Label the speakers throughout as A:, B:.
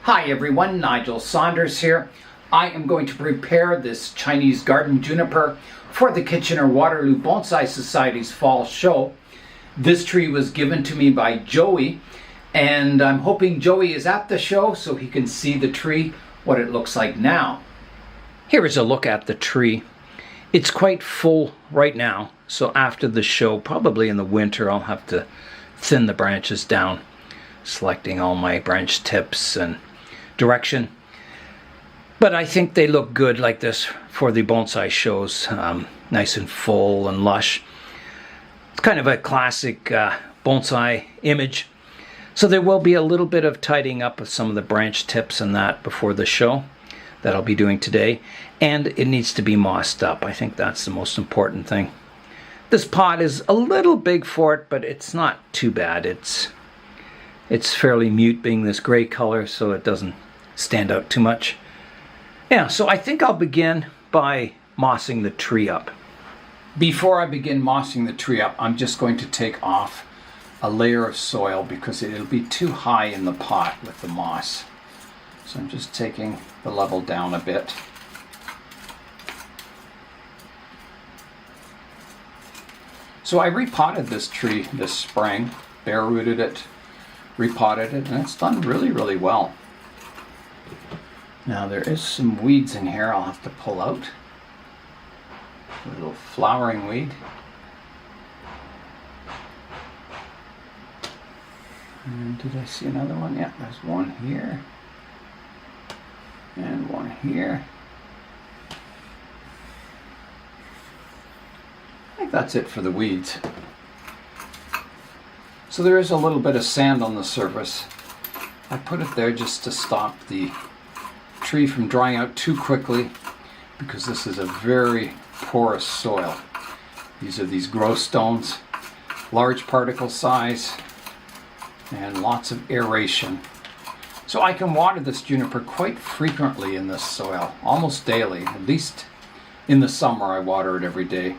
A: Hi everyone, Nigel Saunders here. I am going to prepare this Chinese garden juniper for the Kitchener-Waterloo Bonsai Society's fall show. This tree was given to me by Joey, and I'm hoping Joey is at the show so he can see the tree, what it looks like now. Here is a look at the tree. It's quite full right now, so after the show, probably in the winter, I'll have to thin the branches down, selecting all my branch tips and direction. But I think they look good like this for the bonsai shows, nice and full and lush. It's kind of a classic bonsai image. So there will be a little bit of tidying up of some of the branch tips and that before the show that I'll be doing today. And it needs to be mossed up. I think that's the most important thing. This pot is a little big for it, but it's not too bad. It's fairly mute, being this gray color, so it doesn't stand out too much. Yeah, so I think I'll begin by mossing the tree up. Before I begin mossing the tree up, I'm just going to take off a layer of soil because it'll be too high in the pot with the moss. So I'm just taking the level down a bit. So I repotted this tree this spring, bare rooted it, repotted it, and it's done really, really well. Now there is some weeds in here I'll have to pull out. A little flowering weed. And did I see another one? Yeah, there's one here. And one here. I think that's it for the weeds. So there is a little bit of sand on the surface. I put it there just to stop the tree from drying out too quickly because this is a very porous soil. These are these growth stones, large particle size, and lots of aeration. So I can water this juniper quite frequently in this soil, almost daily. At least in the summer I water it every day.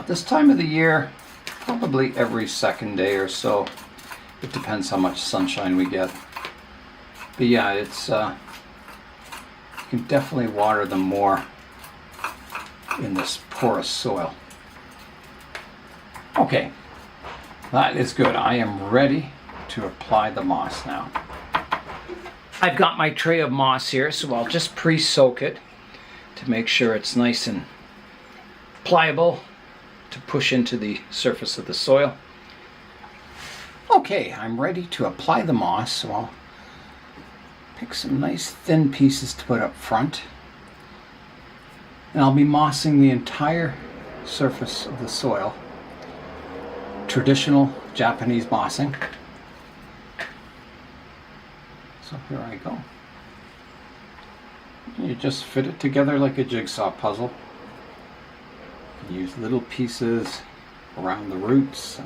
A: This time of the year, probably every second day or so. It depends how much sunshine we get. But yeah, it's you can definitely water them more in this porous soil. Okay, that is good. I am ready to apply the moss now. I've got my tray of moss here, so I'll just pre-soak it to make sure it's nice and pliable to push into the surface of the soil. Okay, I'm ready to apply the moss, so I'll pick some nice thin pieces to put up front. And I'll be mossing the entire surface of the soil. Traditional Japanese mossing. So here I go. You just fit it together like a jigsaw puzzle. Use little pieces around the roots,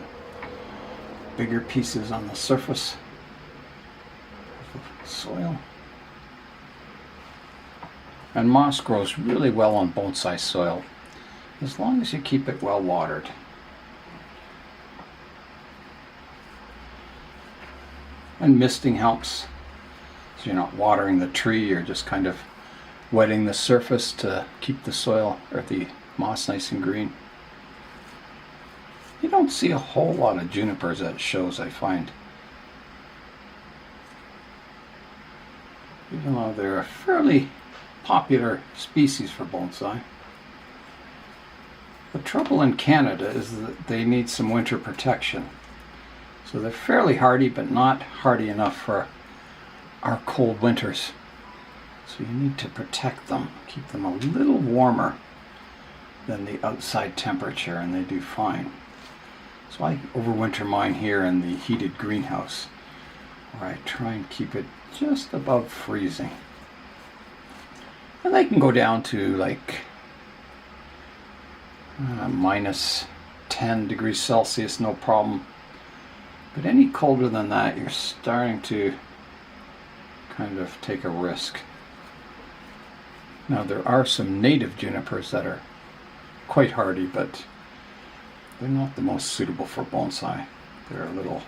A: bigger pieces on the surface of the soil. And moss grows really well on bonsai soil as long as you keep it well watered. And misting helps, so you're not watering the tree, you're just kind of wetting the surface to keep the soil or the moss nice and green. You don't see a whole lot of junipers at shows, I find. Even though they're a fairly popular species for bonsai. The trouble in Canada is that they need some winter protection. So they're fairly hardy, but not hardy enough for our cold winters. So you need to protect them, keep them a little warmer than the outside temperature, and they do fine. So I overwinter mine here in the heated greenhouse, where I try and keep it just above freezing. And they can go down to like minus 10 degrees Celsius, no problem. But any colder than that, you're starting to kind of take a risk. Now there are some native junipers that are quite hardy, but they're not the most suitable for bonsai. They're a little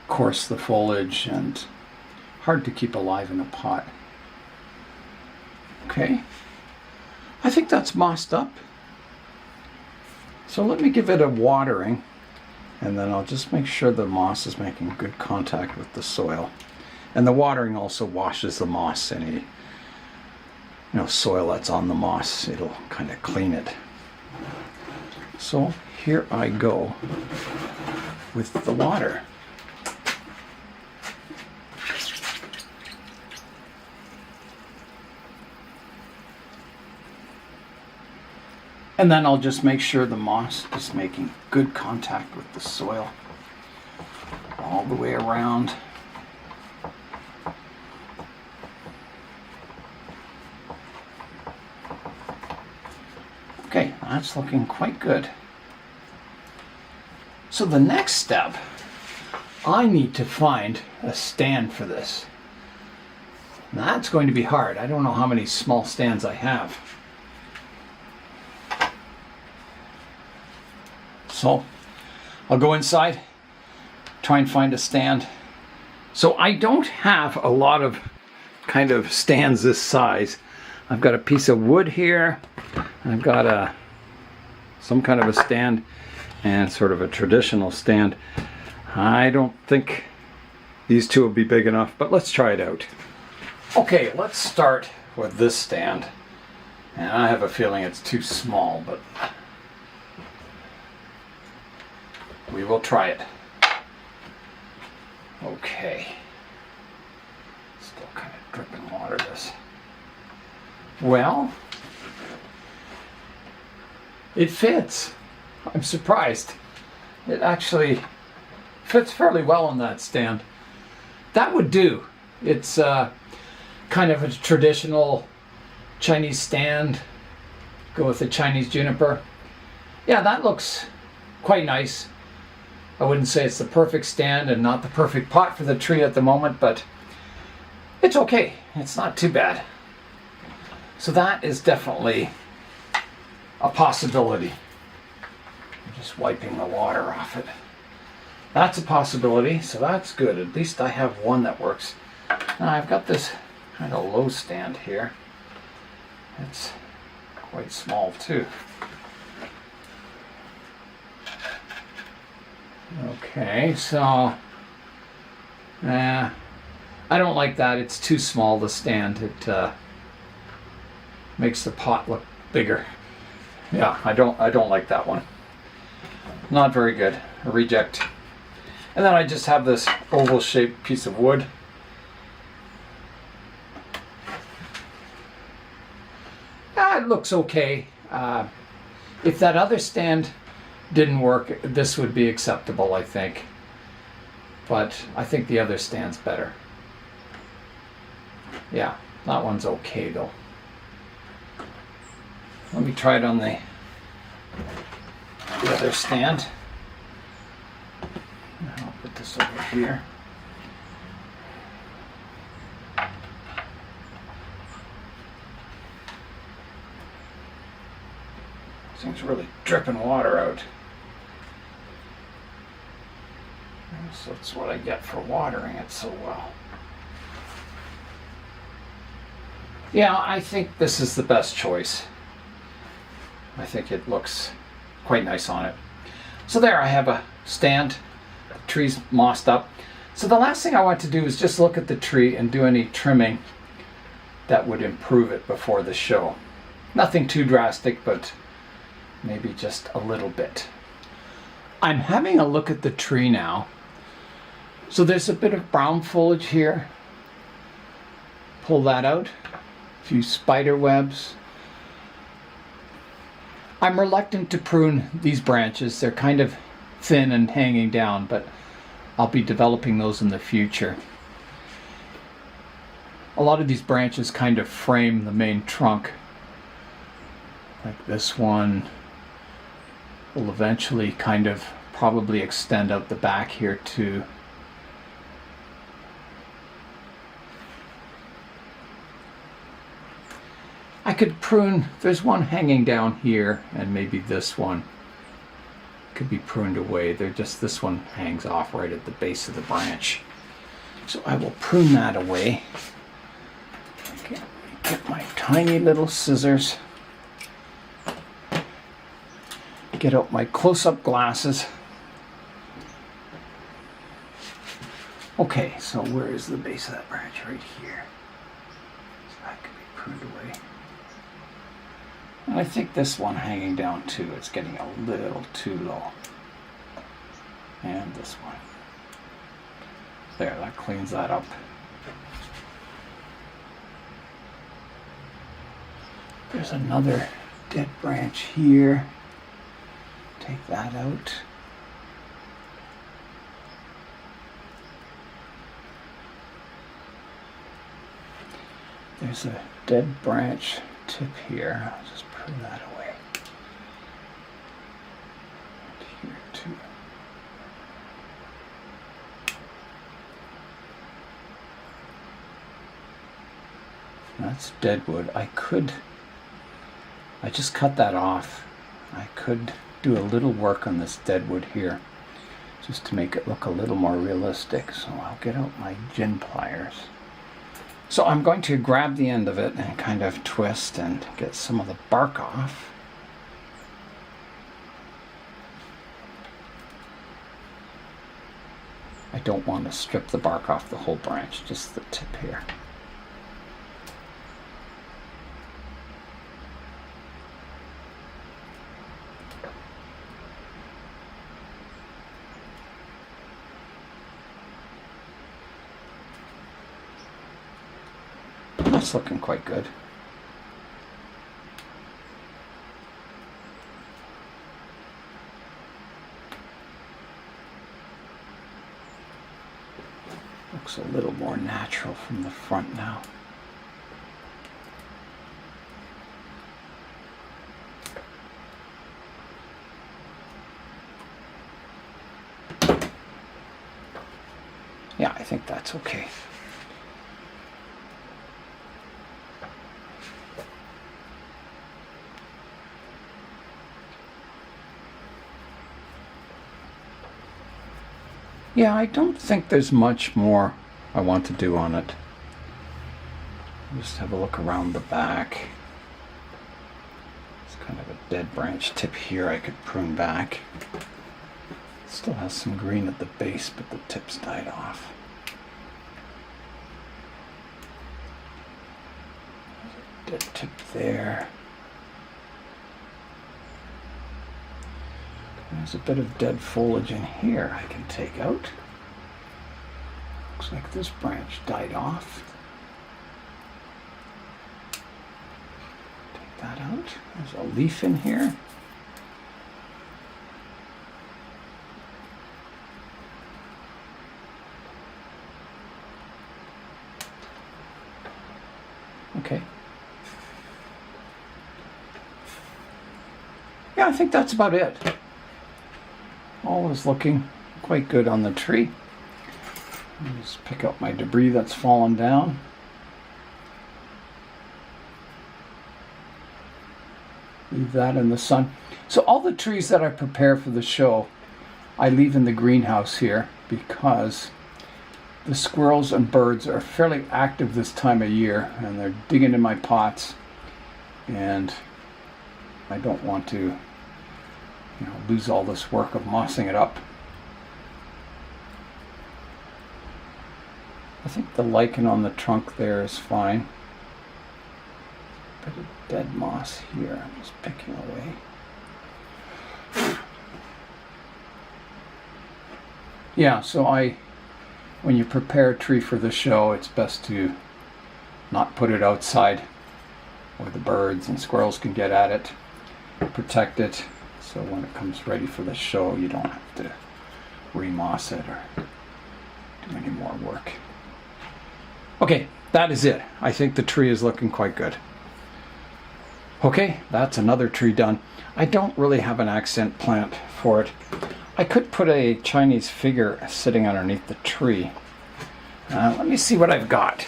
A: coarse, the foliage, and hard to keep alive in a pot. Okay, I think that's mossed up. So let me give it a watering, and then I'll just make sure the moss is making good contact with the soil. And the watering also washes the moss, any soil that's on the moss, it'll kind of clean it. So here I go with the water. And then I'll just make sure the moss is making good contact with the soil all the way around. Okay, that's looking quite good. So the next step, I need to find a stand for this. Now that's going to be hard. I don't know how many small stands I have. So I'll go inside, try and find a stand. So I don't have a lot of kind of stands this size. I've got a piece of wood here, and I've got some kind of a stand and sort of a traditional stand. I don't think these two will be big enough, but let's try it out. Okay, let's start with this stand. And I have a feeling it's too small, but we will try it. Okay. Still kind of dripping water this. Well, it fits. I'm surprised. It actually fits fairly well on that stand. That would do. It's kind of a traditional Chinese stand. Go with the Chinese juniper. Yeah, that looks quite nice. I wouldn't say it's the perfect stand and not the perfect pot for the tree at the moment, but it's okay. It's not too bad. So that is definitely a possibility. I'm just wiping the water off it. That's a possibility, so that's good. At least I have one that works. Now I've got this kind of low stand here. It's quite small too. Okay, so I don't like that. It's too small, the stand. It makes the pot look bigger. Yeah, I don't like that one. Not very good. A reject. And then I just have this oval shaped piece of wood. It looks okay. If that other stand didn't work, this would be acceptable, I think. But I think the other stand's better. Yeah, that one's okay though. Let me try it on the other stand. I'll put this over here. This thing's really dripping water out. So that's what I get for watering it so well. Yeah, I think this is the best choice. I think it looks quite nice on it. So there, I have a stand. The tree's mossed up. So the last thing I want to do is just look at the tree and do any trimming that would improve it before the show. Nothing too drastic, but maybe just a little bit. I'm having a look at the tree now. So there's a bit of brown foliage here. Pull that out. A few spider webs. I'm reluctant to prune these branches. They're kind of thin and hanging down, but I'll be developing those in the future. A lot of these branches kind of frame the main trunk. Like this one will eventually kind of probably extend out the back here too. I could prune, there's one hanging down here, and maybe this one could be pruned away. They're just, this one hangs off right at the base of the branch. So I will prune that away. Okay, get my tiny little scissors. Get out my close-up glasses. Okay, so where is the base of that branch? Right here. So that can be pruned away. And I think this one hanging down too, it's getting a little too low. And this one. There, that cleans that up. There's another dead branch here. Take that out. There's a dead branch tip here. I'll just prune that away. And here too. That's dead wood. I just cut that off. I could do a little work on this dead wood here just to make it look a little more realistic. So I'll get out my gin pliers. So I'm going to grab the end of it and kind of twist and get some of the bark off. I don't want to strip the bark off the whole branch, just the tip here. That's looking quite good. Looks a little more natural from the front now. Yeah, I think that's okay. Yeah, I don't think there's much more I want to do on it. Just have a look around the back. It's kind of a dead branch tip here I could prune back. It still has some green at the base, but the tips died off. There's a dead tip there. There's a bit of dead foliage in here I can take out. Looks like this branch died off. Take that out. There's a leaf in here. Okay. Yeah, I think that's about it. All is looking quite good on the tree. I'll just pick up my debris that's fallen down. Leave that in the sun. So all the trees that I prepare for the show, I leave in the greenhouse here because the squirrels and birds are fairly active this time of year and they're digging in my pots, and I don't want to lose all this work of mossing it up. I think the lichen on the trunk there is fine. Bit of dead moss here, I'm just picking away. Yeah, so when you prepare a tree for the show, it's best to not put it outside where the birds and squirrels can get at it, protect it. So when it comes ready for the show, you don't have to remoss it or do any more work. Okay, that is it. I think the tree is looking quite good. Okay, that's another tree done. I don't really have an accent plant for it. I could put a Chinese figure sitting underneath the tree. Let me see what I've got.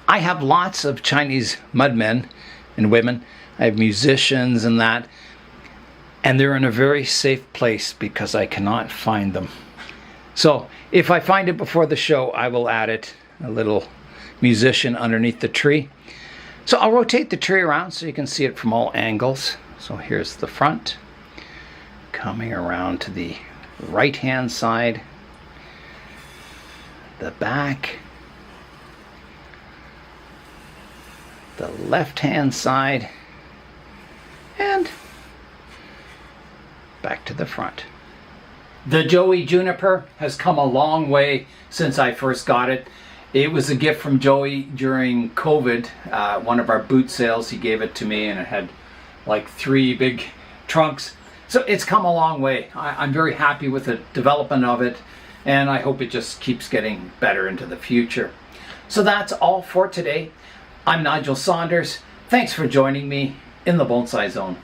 A: I have lots of Chinese mudmen and women. I have musicians and that. And they're in a very safe place because I cannot find them. So If I find it before the show, I will add it, a little musician underneath the tree. So I'll rotate the tree around so you can see it from all angles. So here's the front, coming around to the right hand side, the back, the left hand side, and back to the front. The Joey Juniper has come a long way since I first got it. It was a gift from Joey during COVID. One of our boot sales, he gave it to me, and it had like 3 big trunks. So it's come a long way. I'm very happy with the development of it, and I hope it just keeps getting better into the future. So that's all for today. I'm Nigel Saunders. Thanks for joining me in the Bonsai Zone.